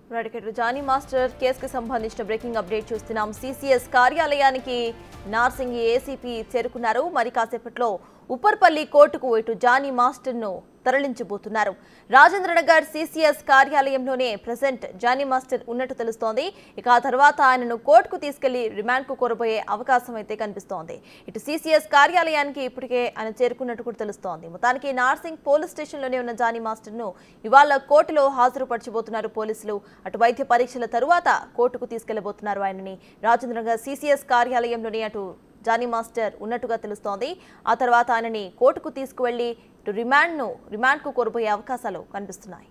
Johnny master కేసుకు సంబంధించిన breaking update చూస్తున్నాం. సిసిఎస్ కార్యాలయానికి నార్సింగి ఏసీపీ చేరుకున్నారు. మరి కాసేపట్లో ఉప్పర్పల్లి కోర్టుకు ఇటు జానీ మాస్టర్ ను తరలించబోతున్నారు. రాజేంద్రనగర్ సిసిఎస్ కార్యాలయంలోనే ప్రెసెంట్ జానీ మాస్టర్ ఉన్నట్టు తెలుస్తోంది. ఇక ఆ తర్వాత ఆయనను కోర్టుకు తీసుకెళ్లి రిమాండ్ కు కోరబోయే అవకాశం అయితే కనిపిస్తోంది. ఇటు సిసిఎస్ కార్యాలయానికి ఇప్పటికే ఆయన చేరుకున్నట్టు కూడా తెలుస్తోంది. మొత్తానికి నార్సింగ్ పోలీస్ స్టేషన్ లోనే ఉన్న జానీ మాస్టర్ ను ఇవాళ కోర్టులో హాజరుపరచబోతున్నారు పోలీసులు. అటు వైద్య పరీక్షల తరువాత కోర్టుకు తీసుకెళ్లబోతున్నారు ఆయనని. రాజేంద్రనగర్ సిసిఎస్ కార్యాలయంలోనే అటు జానీ మాస్టర్ ఉన్నట్టుగా తెలుస్తోంది. ఆ తర్వాత ఆయనని కోర్టుకు తీసుకువెళ్లి రిమాండ్ కు కోరబోయే అవకాశాలు కనిపిస్తున్నాయి.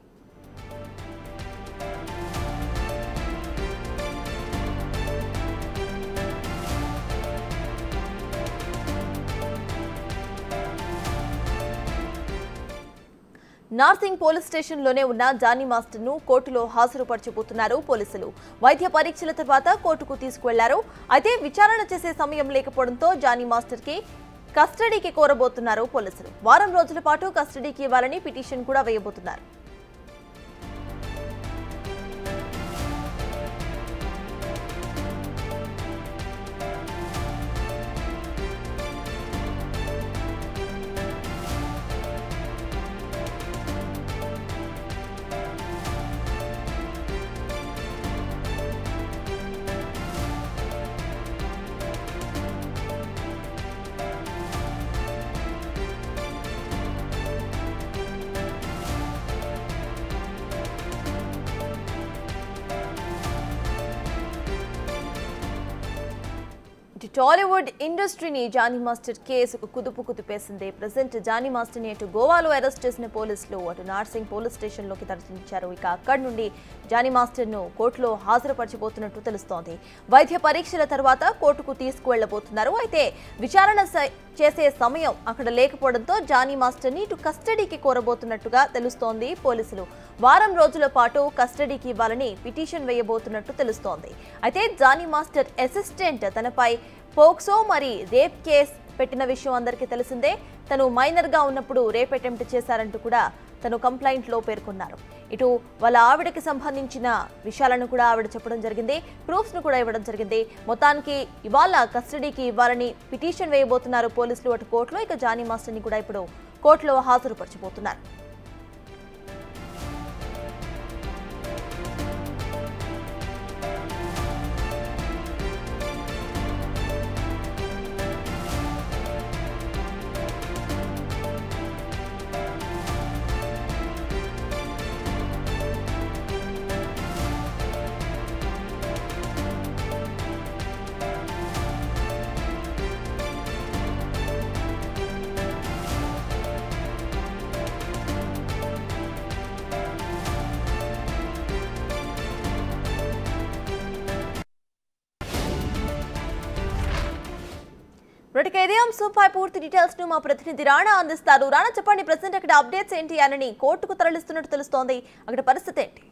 నార్సింగ్ పోలీస్ స్టేషన్ లోనే ఉన్న జానీ మాస్టర్ ను కోర్టులో హాజరుపరచబోతున్నారు పోలీసులు. వైద్య పరీక్షల తర్వాత కోర్టుకు తీసుకువెళ్లారు. అయితే విచారణ చేసే సమయం లేకపోవడంతో జానీ మాస్టర్ కి కస్టడీకి కోరబోతున్నారు పోలీసులు. వారం రోజుల పాటు కస్టడీకి ఇవ్వాలని పిటిషన్ కూడా వేయబోతున్నారు. టాలీవుడ్ ఇండస్ట్రీని జానీ మాస్టర్ కేసుకు కుదుపు కుదిపేసింది. ప్రెసెంట్ జానీ మాస్టర్ ని అటు గోవాలో అరెస్ట్ చేసిన పోలీసులు అటు నార్సింగ్ పోలీస్ స్టేషన్ లోకి తరలించారు. ఇక అక్కడి నుండి జానీ మాస్టర్ ను కోర్టులో హాజరుపరచబోతున్నట్టు తెలుస్తోంది. వైద్య పరీక్షల తర్వాత కోర్టుకు తీసుకువెళ్లబోతున్నారు. అయితే విచారణ చేసే సమయం అక్కడ లేకపోవడంతో జానీ మాస్టర్ ని ఇటు కస్టడీకి కోరబోతున్నట్టుగా తెలుస్తోంది. పోలీసులు వారం రోజుల పాటు కస్టడీకి ఇవ్వాలని పిటిషన్ వేయబోతున్నట్టు తెలుస్తోంది. అయితే జానీ మాస్టర్ అసిస్టెంట్ తనపై పోక్సో మరి రేప్ కేసు పెట్టిన విషయం అందరికీ తెలిసిందే. తను మైనర్ గా ఉన్నప్పుడు రేప్ అటెంప్ట్ చేశారంటూ కూడా తను కంప్లైంట్ లో పేర్కొన్నారు. ఇటు వాళ్ళ ఆవిడకి సంబంధించిన విషయాలను కూడా ఆవిడ చెప్పడం జరిగింది. ప్రూఫ్స్ ను కూడా ఇవ్వడం జరిగింది. మొత్తానికి ఇవాళ కస్టడీకి ఇవ్వాలని పిటిషన్ వేయబోతున్నారు పోలీసులు అటు కోర్టులో. ఇక జానీ మాస్టర్ ని కూడా ఇప్పుడు కోర్టులో హాజరుపరచబోతున్నారు. ఇదే అంశంపై పూర్తి డీటెయిల్స్ ను మా ప్రతినిధి రాణా అందిస్తారు. రాణా, చెప్పండి, ప్రెసెంట్ అక్కడ అప్డేట్స్ ఏంటి? అని కోర్టుకు తరలిస్తున్నట్టు తెలుస్తోంది. అక్కడ పరిస్థితి ఏంటి?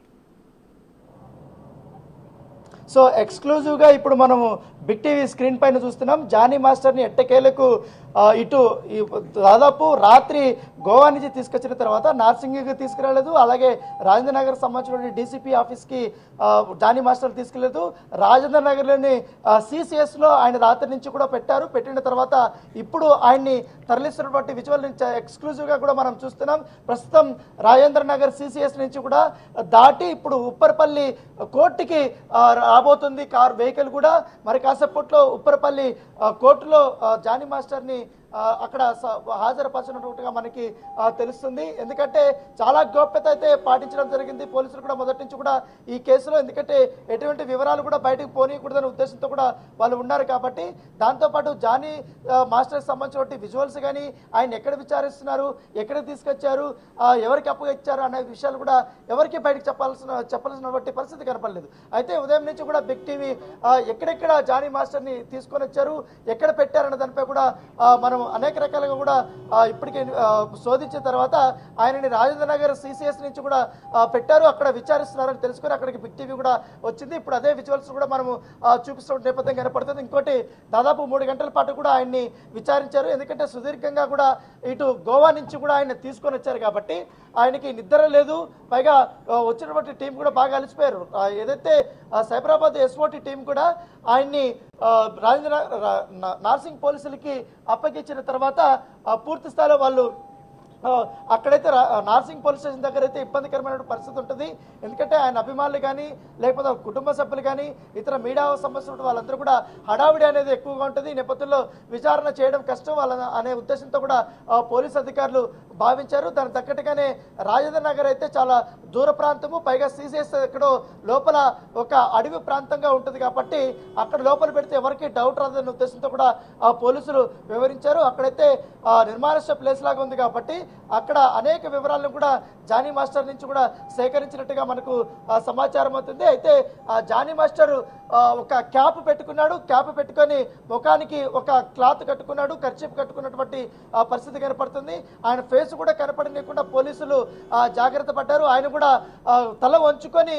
సో ఎక్స్క్లూజివ్గా ఇప్పుడు మనము బిగ్ టీవీ స్క్రీన్ పైన చూస్తున్నాం. జానీ మాస్టర్ని ఎట్టకేలకు ఇటు దాదాపు రాత్రి గోవా నుంచి తీసుకొచ్చిన తర్వాత నార్సింగికి తీసుకురాలేదు. అలాగే రాజేంద్ర నగర్ సంబంధించిన డీసీపీ ఆఫీస్కి జానీ మాస్టర్ తీసుకెళ్లేదు. రాజేంద్ర నగర్లోని సిసిఎస్లో ఆయన రాత్రి నుంచి కూడా పెట్టిన తర్వాత ఇప్పుడు ఆయన్ని తరలిస్తున్నటువంటి విజువల్ నుంచి ఎక్స్క్లూజివ్గా కూడా మనం చూస్తున్నాం. ప్రస్తుతం రాజేంద్ర నగర్ సిసిఎస్ నుంచి కూడా దాటి ఇప్పుడు ఉప్పర్పల్లి కోర్టుకి రాబోతుంది కార్ వెహికల్ కూడా. మరి కాసేపట్లో ఉప్పర్పల్లి కోర్టులో జానీ మాస్టర్ని అక్కడ హాజరుపరచినట్టుగా మనకి తెలుస్తుంది. ఎందుకంటే చాలా గోప్యత అయితే పాటించడం జరిగింది పోలీసులు కూడా మొదటి నుంచి కూడా ఈ కేసులో. ఎందుకంటే ఎటువంటి వివరాలు కూడా బయటకు పోనీయకూడదనే ఉద్దేశంతో కూడా వాళ్ళు ఉన్నారు కాబట్టి. దాంతోపాటు జానీ మాస్టర్కి సంబంధించిన విజువల్స్ కానీ ఆయన ఎక్కడ విచారిస్తున్నారు, ఎక్కడ తీసుకొచ్చారు, ఎవరికి అప్పుగా ఇచ్చారు అనే విషయాలు కూడా ఎవరికి బయటకు చెప్పాల్సినటువంటి పరిస్థితి కనపడలేదు. అయితే ఉదయం నుంచి కూడా బిగ్ టీవీ ఎక్కడెక్కడ జానీ మాస్టర్ని తీసుకొని వచ్చారు, ఎక్కడ పెట్టారన్న దానిపై కూడా మనం అనేక రకాలుగా కూడా ఇప్పటికే శోధించిన తర్వాత ఆయనని రాజేంద్ర నగర్ సిసిఎస్ నుంచి కూడా పెట్టారు. అక్కడ విచారిస్తున్నారని తెలుసుకొని అక్కడికి బిగ్ టీవీ కూడా వచ్చింది. ఇప్పుడు అదే విజువల్స్ కూడా మనము చూపిస్తున్న నేపథ్యం కనపడుతుంది. ఇంకోటి దాదాపు 3 గంటల పాటు కూడా ఆయన్ని విచారించారు. ఎందుకంటే సుదీర్ఘంగా కూడా ఇటు గోవా నుంచి కూడా ఆయన తీసుకొని వచ్చారు కాబట్టి ఆయనకి నిద్ర లేదు. పైగా వచ్చినటువంటి టీం కూడా బాగా అలసిపోయారు. ఏదైతే సైబరాబాద్ ఎస్ఓటి టీం కూడా ఆయన్ని రాజేంద్ర నార్సింగ్ పోలీసులకి అప్పగించిన తర్వాత పూర్తి స్థాయిలో వాళ్ళు అక్కడైతే నార్సింగ్ పోలీస్ స్టేషన్ దగ్గర అయితే ఇబ్బందికరమైన పరిస్థితి ఉంటుంది. ఎందుకంటే ఆయన అభిమానులు కానీ లేకపోతే కుటుంబ సభ్యులు కానీ ఇతర మీడియా సంబంధించిన వాళ్ళందరూ కూడా హడావిడి అనేది ఎక్కువగా ఉంటుంది. ఈ నేపథ్యంలో విచారణ చేయడం కష్టం అనే ఉద్దేశంతో కూడా పోలీస్ అధికారులు భావించారు. దానికి తగ్గట్టుగానే రాజేంద్ర నగర్ అయితే చాలా దూర ప్రాంతము, పైగా సిసిఎస్ ఎక్కడో లోపల ఒక అడవి ప్రాంతంగా ఉంటుంది కాబట్టి అక్కడ లోపల పెడితే ఎవరికి డౌట్ రాదనే ఉద్దేశంతో కూడా పోలీసులు వివరించారు. అక్కడైతే నిర్మానుష్య ప్లేస్ లాగా ఉంది కాబట్టి అక్కడ అనేక వివరాలను కూడా జానీ మాస్టర్ నుంచి కూడా సేకరించినట్టుగా మనకు సమాచారం అవుతుంది. అయితే జానీ మాస్టర్ ఒక క్యాప్ పెట్టుకున్నాడు. క్యాప్ పెట్టుకొని ముఖానికి ఒక క్లాత్ కట్టుకున్నాడు, కర్చీఫ్ కట్టుకున్నటువంటి పరిస్థితి కనపడుతుంది. ఆయన ఫేస్ కూడా కనపడనీయకుండా పోలీసులు జాగ్రత్త పడ్డారు. ఆయన కూడా తల వంచుకొని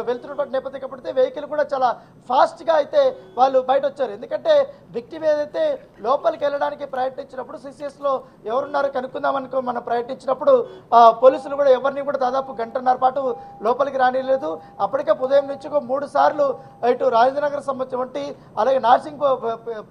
వెళ్తున్నటువంటి నేపథ్యం కనపడితే వెహికల్ కూడా చాలా ఫాస్ట్గా అయితే వాళ్ళు బయట వచ్చారు. ఎందుకంటే విక్టిమ్ ఏదైతే లోపలికి వెళ్ళడానికి ప్రయత్నించినప్పుడు సిసిఎస్లో ఎవరున్నారో కనుక్కుందామని మనం ప్రయత్నించినప్పుడు పోలీసులు కూడా ఎవరిని కూడా దాదాపు గంటన్నర పాటు లోపలికి రానిలేదు. అప్పటికే ఉదయం నుంచి 3 సార్లు ఇటు రాజేంద్రనగర్ సంబంధించి అలాగే నార్సింగ్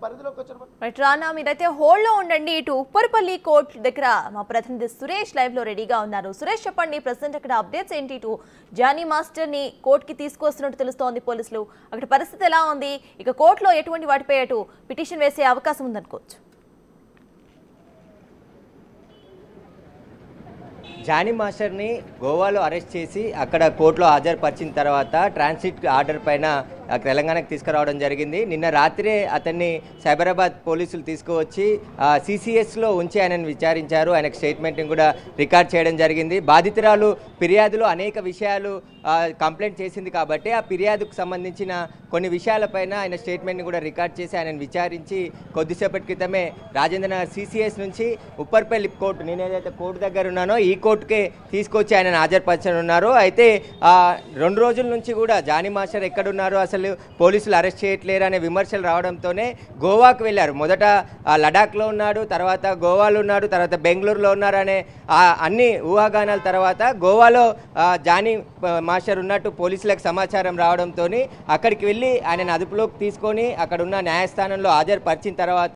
పరిధిలోకి వచ్చిన రానా మీరైతే హోల్డ్లో ఉండండి. ఇటు ఉప్పర్పల్లి కోర్టు దగ్గర మా ప్రతినిధి సురేష్ లైవ్ లో రెడీగా ఉన్నారు. సురేష్ చెప్పండి, ప్రెసెంట్ అక్కడ అప్డేట్స్ ఏంటి? ఇటు జానీ మాస్టర్ ని కోర్టుకి తీసుకొస్తున్నట్టు తెలుస్తోంది పోలీసులు. అక్కడ పరిస్థితి ఎలా ఉంది? ఇక కోర్టులో ఎటువంటి వాటిపై అటు పిటిషన్ వేసే అవకాశం ఉందనుకోవచ్చు. జానీ మాస్టర్ని గోవాలో అరెస్ట్ చేసి అక్కడ కోర్టులో హాజరుపరిచిన తర్వాత ట్రాన్సిట్ ఆర్డర్ పైన తెలంగాణకు తీసుకురావడం జరిగింది. నిన్న రాత్రే అతన్ని సైబరాబాద్ పోలీసులు తీసుకువచ్చి సిసిఎస్లో ఉంచి ఆయనను విచారించారు. ఆయనకు స్టేట్మెంట్ని కూడా రికార్డ్ చేయడం జరిగింది. బాధితురాలు ఫిర్యాదులో అనేక విషయాలు కంప్లైంట్ చేసింది కాబట్టి ఆ ఫిర్యాదుకు సంబంధించిన కొన్ని విషయాలపైన ఆయన స్టేట్మెంట్ని కూడా రికార్డ్ చేసి ఆయనను విచారించి కొద్దిసేపటి క్రితమే రాజేంద్రనగర్ సిసిఎస్ నుంచి ఉప్పర్పల్లి కోర్టు, నేను ఏదైతే కోర్టు దగ్గర ఉన్నానో ఈ కోర్టుకే తీసుకొచ్చి ఆయనను హాజరుపరచనున్నారు. అయితే 2 రోజుల నుంచి కూడా జానీ మాస్టర్ ఎక్కడున్నారో అసలు పోలీసులు అరెస్ట్ చేయట్లేరు అనే విమర్శలు రావడంతోనే గోవాకు వెళ్ళారు. మొదట లడాఖ్లో ఉన్నాడు, తర్వాత గోవాలో ఉన్నాడు, తర్వాత బెంగళూరులో ఉన్నారు అనే అన్ని ఊహాగానాల తర్వాత గోవాలో జానీ మాస్టర్ ఉన్నట్టు పోలీసులకు సమాచారం రావడంతో అక్కడికి వెళ్ళి ఆయనను అదుపులోకి తీసుకొని అక్కడ ఉన్న న్యాయస్థానంలో హాజరుపరిచిన తర్వాత